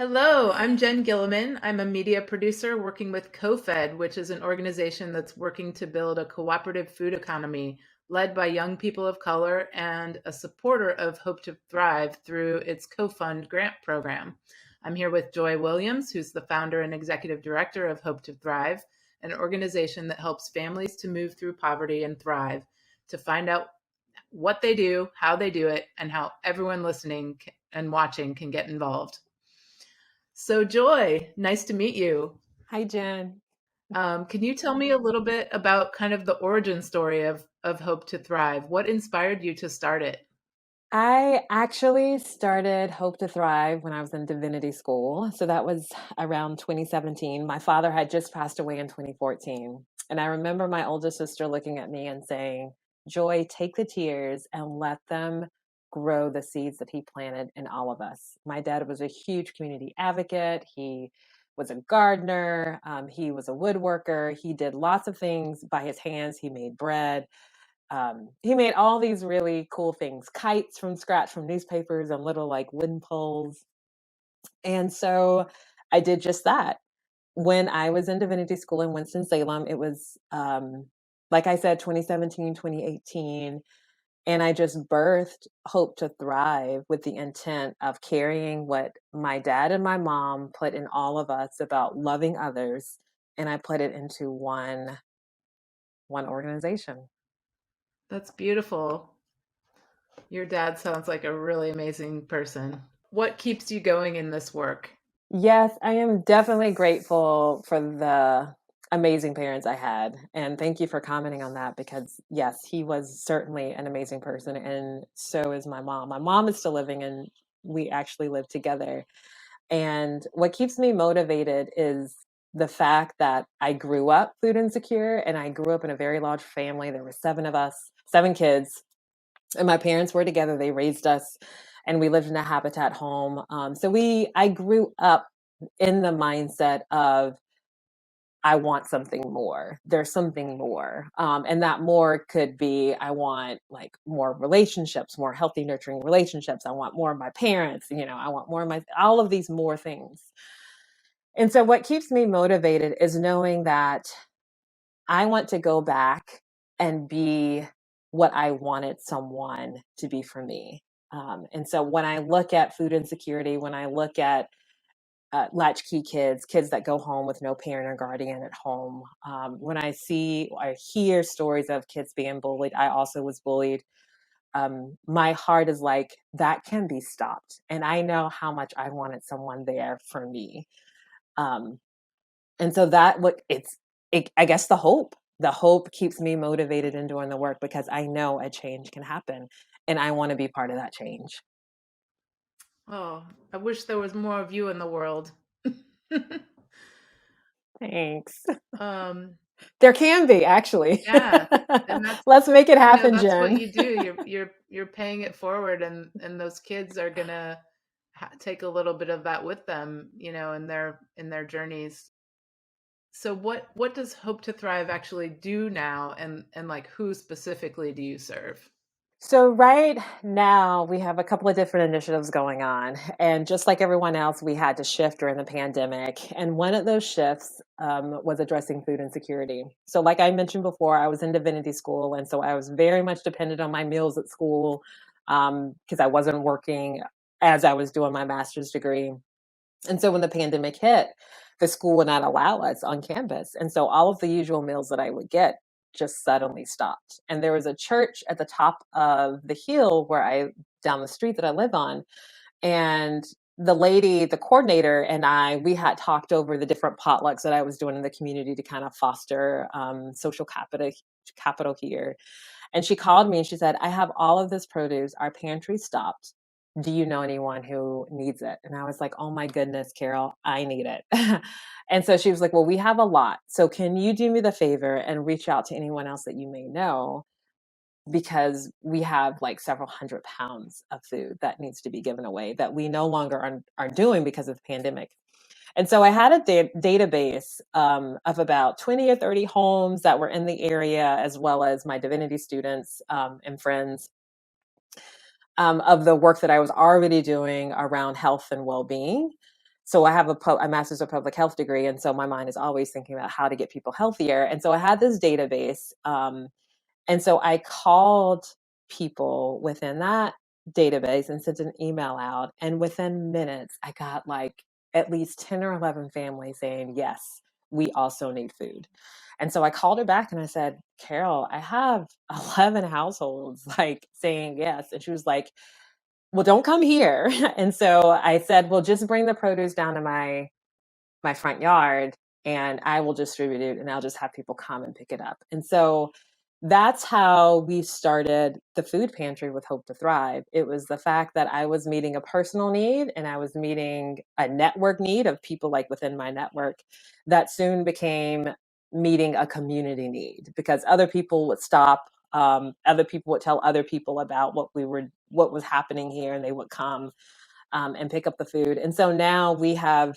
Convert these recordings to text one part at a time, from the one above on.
Hello, I'm Jen Gilliman. I'm a media producer working with CoFed, which is an organization that's working to build a cooperative food economy led by young people of color and a supporter of Hope to Thrive through its CoFund grant program. I'm here with Joy Williams, who's the founder and executive director of Hope to Thrive, an organization that helps families to move through poverty and thrive. To find out what they do, how they do it, and how everyone listening and watching can get involved. So, Joy, nice to meet you. Hi, Jen. Can you tell me a little bit about kind of the origin story of Hope to Thrive? What inspired you to start it? I actually started Hope to Thrive when I was in divinity school. So that was around 2017. My father had just passed away in 2014. And I remember my older sister looking at me and saying, Joy, take the tears and let them grow the seeds that he planted in all of us. My dad was a huge community advocate. He was a gardener. He was a woodworker. He did lots of things by his hands. He made bread. He made all these really cool things, kites from scratch from newspapers and little like wooden poles. And so I did just that. When I was in divinity school in Winston-Salem, it was, like I said, 2017, 2018. And I just birthed Hope to Thrive with the intent of carrying what my dad and my mom put in all of us about loving others. And I put it into one organization. That's beautiful. Your dad sounds like a really amazing person. What keeps you going in this work? Yes, I am definitely grateful for the amazing parents I had. And thank you for commenting on that because, yes, he was certainly an amazing person. And so is my mom. My mom is still living and we actually live together. And what keeps me motivated is the fact that I grew up food insecure and I grew up in a very large family. There were seven of us, seven kids, and my parents were together. They raised us and we lived in a habitat home. I grew up in the mindset of I want something more. There's something more. And that more could be I want like more relationships, more healthy, nurturing relationships. I want more of my parents, I want more of all of these more things. And so what keeps me motivated is knowing that I want to go back and be what I wanted someone to be for me. And so when I look at food insecurity, when I look at latchkey kids, kids that go home with no parent or guardian at home. When I hear stories of kids being bullied, I also was bullied. My heart is like, that can be stopped. And I know how much I wanted someone there for me. Um, and so I guess the hope keeps me motivated in doing the work because I know a change can happen and I want to be part of that change. Oh, I wish there was more of you in the world. Thanks. um, There can be actually. yeah, and that's Let's make it happen, that's what Jen. you do. You're paying it forward, and those kids are gonna take a little bit of that with them, in their journeys. So what does Hope to Thrive actually do now, and like who specifically do you serve? So right now we have a couple of different initiatives going on, and just like everyone else, we had to shift during the pandemic. And one of those shifts was addressing food insecurity. So, like I mentioned before, I was in divinity school, and so I was very much dependent on my meals at school because I wasn't working as I was doing my master's degree. And so when the pandemic hit, the school would not allow us on campus. And so all of the usual meals that I would get just suddenly stopped. And there was a church at the top of the hill down the street that I live on. And the coordinator, and we had talked over the different potlucks that I was doing in the community to kind of foster social capital here. And she called me and she said, I have all of this produce. Our pantry stopped. Do you know anyone who needs it? And I was like, oh my goodness, Carol, I need it. And so she was like, well, we have a lot. So can you do me the favor and reach out to anyone else that you may know? Because we have like several hundred pounds of food that needs to be given away that we no longer are doing because of the pandemic. And so I had a database of about 20 or 30 homes that were in the area, as well as my divinity students and friends of the work that I was already doing around health and well being. So I have a master's of public health degree, and so my mind is always thinking about how to get people healthier. And so I had this database, and so I called people within that database and sent an email out. And within minutes, I got like at least 10 or 11 families saying, yes, we also need food. And so I called her back and I said, Carol, I have 11 households like saying yes. And she was like, well, don't come here. And so I said, well, just bring the produce down to my front yard and I will distribute it and I'll just have people come and pick it up. And so that's how we started the food pantry with Hope to Thrive. It was the fact that I was meeting a personal need and I was meeting a network need of people like within my network that soon became meeting a community need because other people would stop. Other people would tell other people about what was happening here, and they would come and pick up the food. And so now we have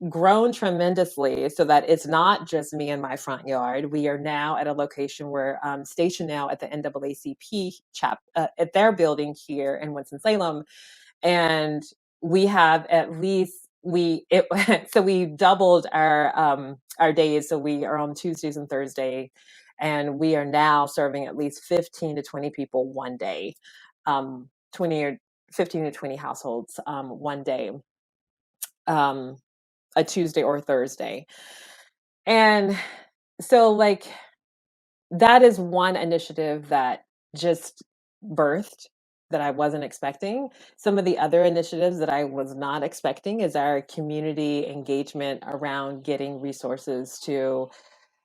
grown tremendously so that it's not just me in my front yard. We are now at a location where stationed now at the NAACP at their building here in Winston-Salem. And we have at least so we doubled our days. So we are on Tuesdays and Thursday, and we are now serving at least 15 to 20 people one day, 20 or 15 to 20 households one day. A Tuesday or Thursday. And so like that is one initiative that just birthed that I wasn't expecting. Some of the other initiatives that I was not expecting is our community engagement around getting resources to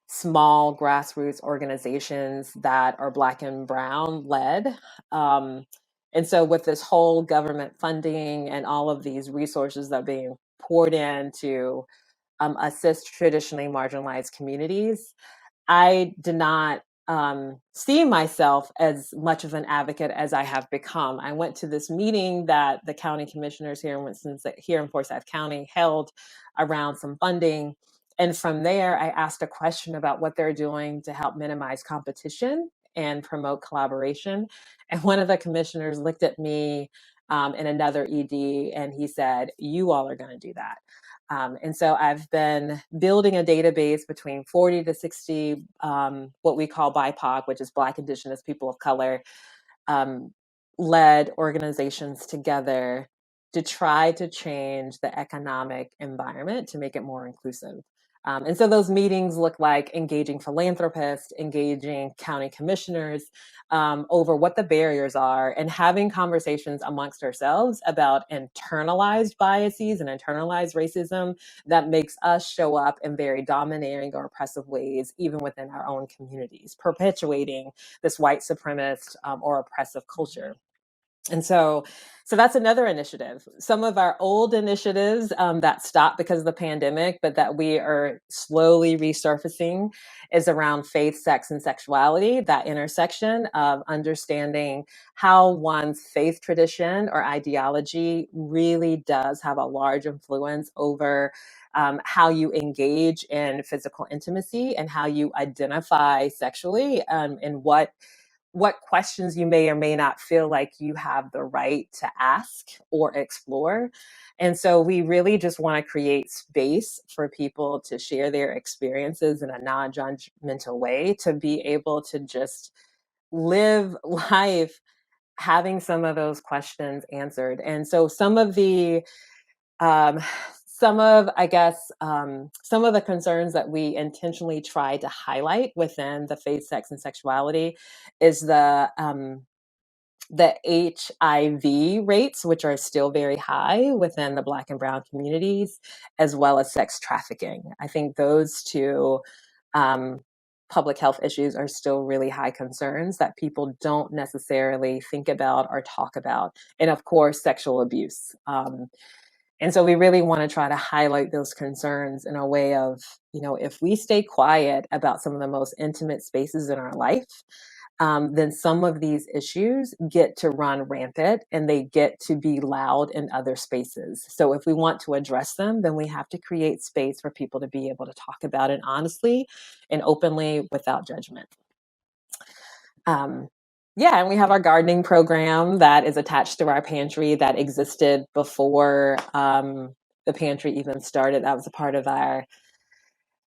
small grassroots organizations that are Black and Brown led. And so with this whole government funding and all of these resources that are being poured in to assist traditionally marginalized communities, I did not see myself as much of an advocate as I have become. I went to this meeting that the county commissioners here in Forsyth County held around some funding. And from there, I asked a question about what they're doing to help minimize competition and promote collaboration. And one of the commissioners looked at me and another ED, and he said, you all are going to do that. And so I've been building a database between 40 to 60, what we call BIPOC, which is Black, Indigenous, People of Color, led organizations together to try to change the economic environment to make it more inclusive. And so those meetings look like engaging philanthropists, engaging county commissioners over what the barriers are, and having conversations amongst ourselves about internalized biases and internalized racism that makes us show up in very domineering or oppressive ways, even within our own communities, perpetuating this white supremacist or oppressive culture. And so that's another initiative. Some of our old initiatives that stopped because of the pandemic, but that we are slowly resurfacing is around faith, sex, and sexuality, that intersection of understanding how one's faith tradition or ideology really does have a large influence over how you engage in physical intimacy and how you identify sexually, and what questions you may or may not feel like you have the right to ask or explore. And so we really just want to create space for people to share their experiences in a non-judgmental way, to be able to just live life having some of those questions answered. And so some of the some of the concerns that we intentionally try to highlight within the faith, sex, and sexuality is the HIV rates, which are still very high within the Black and Brown communities, as well as sex trafficking. I think those two public health issues are still really high concerns that people don't necessarily think about or talk about. And of course, sexual abuse. And so we really want to try to highlight those concerns in a way of, if we stay quiet about some of the most intimate spaces in our life, then some of these issues get to run rampant and they get to be loud in other spaces. So if we want to address them, then we have to create space for people to be able to talk about it honestly and openly without judgment. And we have our gardening program that is attached to our pantry that existed before the pantry even started. That was a part of our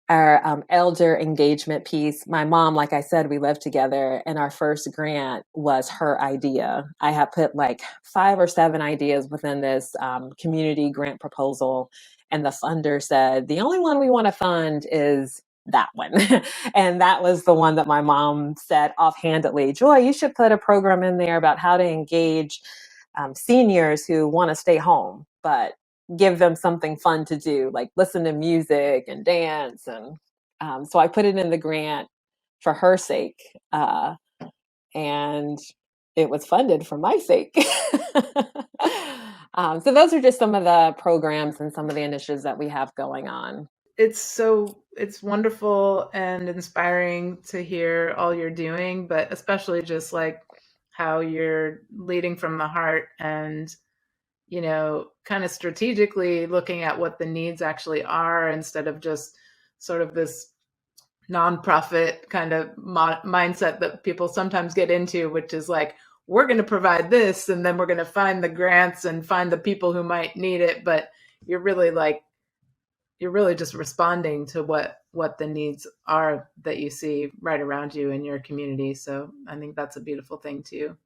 elder engagement piece. My mom, like I said, we lived together, and our first grant was her idea. I had put like 5 or 7 ideas within this community grant proposal, and the funder said, the only one we want to fund is that one. And that was the one that my mom said offhandedly, Joy, you should put a program in there about how to engage seniors who want to stay home, but give them something fun to do, like listen to music and dance. And so I put it in the grant for her sake. And it was funded for my sake. So those are just some of the programs and some of the initiatives that we have going on. It's wonderful and inspiring to hear all you're doing, but especially just like how you're leading from the heart and kind of strategically looking at what the needs actually are instead of just sort of this nonprofit kind of mindset that people sometimes get into, which is like, we're going to provide this and then we're going to find the grants and find the people who might need it. But you're really just responding to what the needs are that you see right around you in your community. So I think that's a beautiful thing too.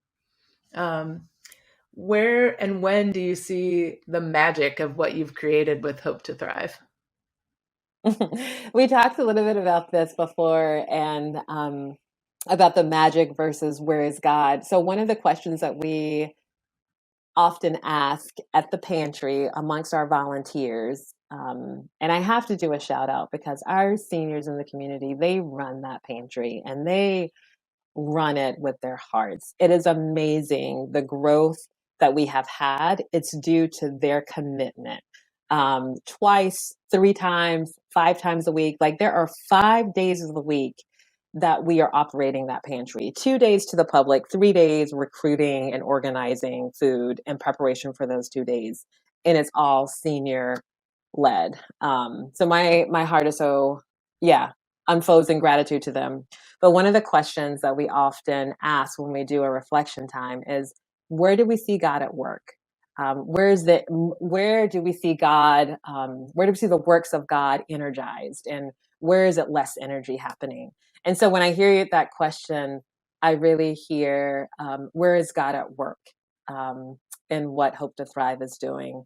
Where and when do you see the magic of what you've created with Hope to Thrive? We talked a little bit about this before, and about the magic versus where is God. So one of the questions that we often ask at the pantry amongst our volunteers, and I have to do a shout out because our seniors in the community, they run that pantry and they run it with their hearts. It is amazing the growth that we have had. It's due to their commitment. Twice, 3 times, 5 times a week. Like there are 5 days of the week that we are operating that pantry. 2 days to the public, 3 days recruiting and organizing food in preparation for those 2 days. And it's all senior led. So my heart is unfolds in gratitude to them. But one of the questions that we often ask when we do a reflection time is, where do we see God at work? Where do we see God? Where do we see the works of God energized, and where is it less energy happening? And so when I hear that question, I really hear, where is God at work, in what Hope to Thrive is doing?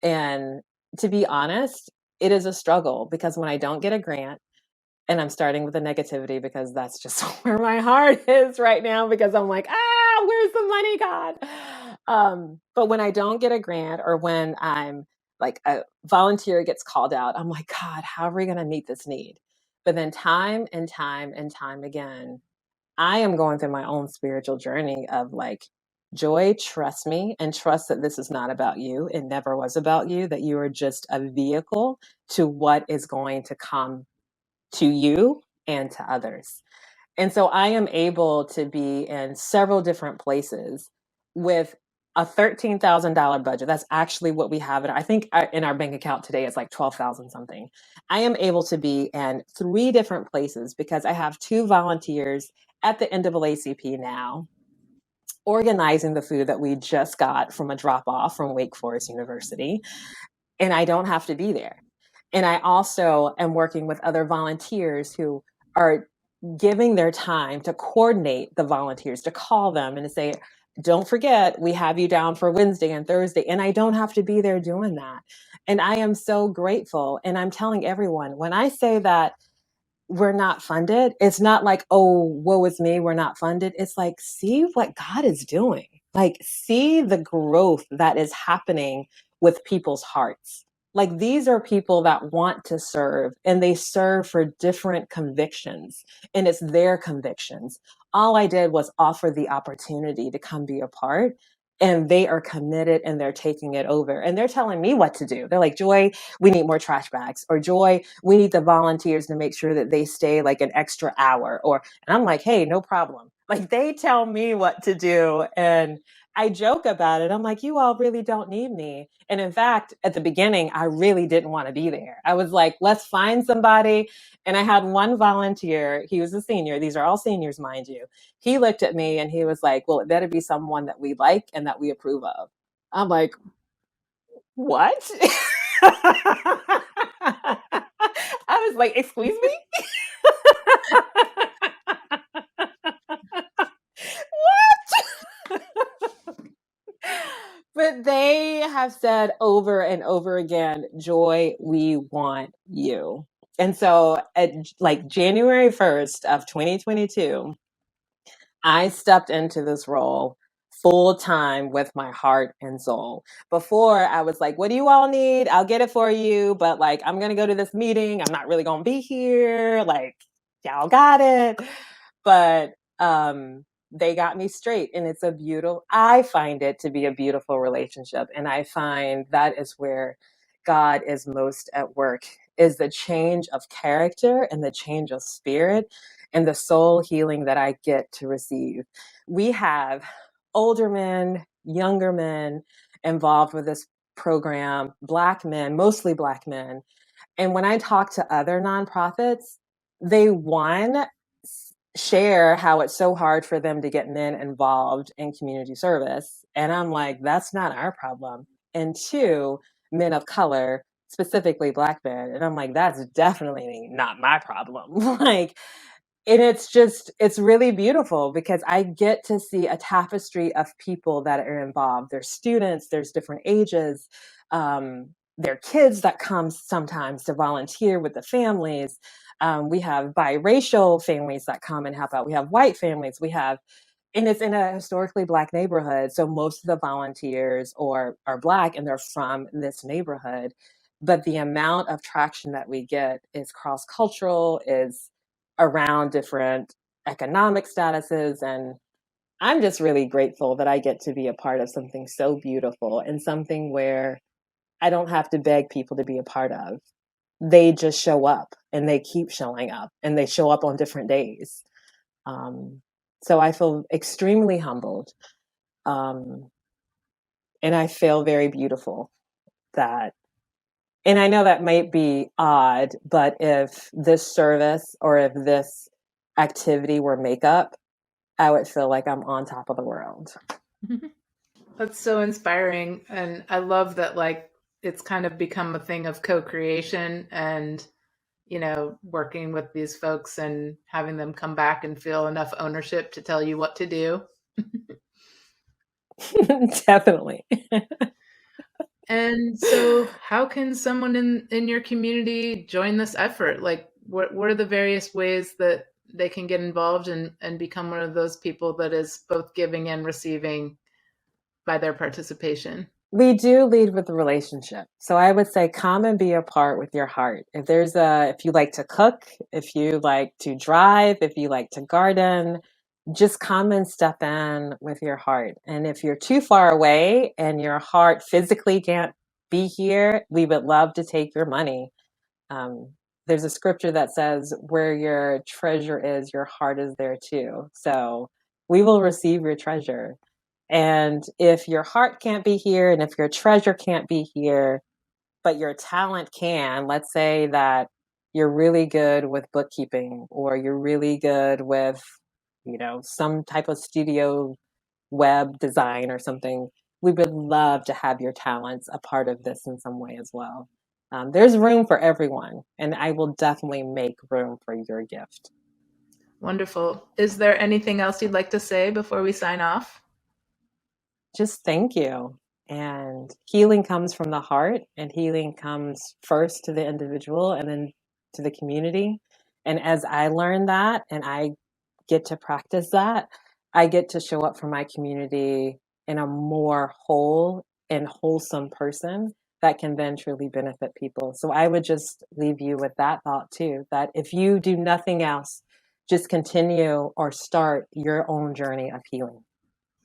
And to be honest, it is a struggle because when I don't get a grant, and I'm starting with the negativity because that's just where my heart is right now, because I'm like, where's the money, God? But when I don't get a grant, or when I'm like a volunteer gets called out, I'm like, God, how are we going to meet this need? But then time and time and time again, I am going through my own spiritual journey of like, Joy, trust me, and trust that this is not about you. It never was about you, that you are just a vehicle to what is going to come to you and to others. And so I am able to be in several different places with a $13,000 budget. That's actually what we have. I think in our bank account today, it's like 12,000 something. I am able to be in 3 different places because I have 2 volunteers at the NAACP now, organizing the food that we just got from a drop off from Wake Forest University. And I don't have to be there. And I also am working with other volunteers who are giving their time to coordinate the volunteers, to call them and to say, don't forget, we have you down for Wednesday and Thursday. And I don't have to be there doing that. And I am so grateful. And I'm telling everyone, when I say that we're not funded, it's not like, oh, woe is me, we're not funded. It's like, see what God is doing. Like, see the growth that is happening with people's hearts. Like, these are people that want to serve, and they serve for different convictions, and it's their convictions. All I did was offer the opportunity to come be a part, and they are committed and they're taking it over. And they're telling me what to do. They're like, Joy, we need more trash bags, or Joy, we need the volunteers to make sure that they stay like an extra hour, and I'm like, hey, no problem. Like, they tell me what to do. And I joke about it. I'm like, you all really don't need me. And in fact, at the beginning, I really didn't want to be there. I was like, let's find somebody. And I had one volunteer. He was a senior. These are all seniors, mind you. He looked at me and he was like, well, it better be someone that we like and that we approve of. I'm like, what? I was like, excuse me? What? But they have said over and over again, Joy, we want you. And so at like January 1st of 2022, I stepped into this role full time with my heart and soul. Before I was like, what do you all need? I'll get it for you. But like, I'm going to go to this meeting. I'm not really going to be here. Like, y'all got it. But they got me straight. And it's a beautiful, I find it to be a beautiful relationship. And I find that is where God is most at work, is the change of character and the change of spirit and the soul healing that I get to receive. We have older men, younger men involved with this program, Black men, mostly Black men. And when I talk to other nonprofits, they share how it's so hard for them to get men involved in community service. And I'm like, that's not our problem. And two, men of color, specifically Black men. And I'm like, that's definitely not my problem. Like, and it's really beautiful because I get to see a tapestry of people that are involved. There's students, there's different ages, there are kids that come sometimes to volunteer with the families. We have biracial families that come and help out. We have white families. And it's in a historically Black neighborhood. So most of the volunteers are Black and they're from this neighborhood. But the amount of traction that we get is cross-cultural, is around different economic statuses. And I'm just really grateful that I get to be a part of something so beautiful and something where I don't have to beg people to be a part of. They just show up and they keep showing up and they show up on different days. Um, so I feel extremely humbled. Um, and I feel very beautiful that, and I know that might be odd, but if this service or if this activity were makeup, I would feel like I'm on top of the world. That's so inspiring. And I love that, like, it's kind of become a thing of co-creation and, working with these folks and having them come back and feel enough ownership to tell you what to do. Definitely. And so how can someone in your community join this effort? Like, what are the various ways that they can get involved and become one of those people that is both giving and receiving by their participation? We do lead with the relationship. So I would say come and be a part with your heart. If you like to cook, if you like to drive, if you like to garden, just come and step in with your heart. And if you're too far away and your heart physically can't be here, we would love to take your money. Um, there's a scripture that says, where your treasure is, your heart is there too. So we will receive your treasure. And if your heart can't be here and if your treasure can't be here, but your talent can, let's say that you're really good with bookkeeping or you're really good with, some type of studio web design or something, we would love to have your talents a part of this in some way as well. There's room for everyone, and I will definitely make room for your gift. Wonderful. Is there anything else you'd like to say before we sign off? Just thank you. And healing comes from the heart, and healing comes first to the individual and then to the community. And as I learn that and I get to practice that, I get to show up for my community in a more whole and wholesome person that can then truly benefit people. So I would just leave you with that thought too, that if you do nothing else, just continue or start your own journey of healing.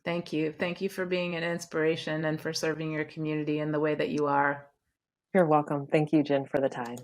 Thank you. Thank you for being an inspiration and for serving your community in the way that you are. You're welcome. Thank you, Jen, for the time.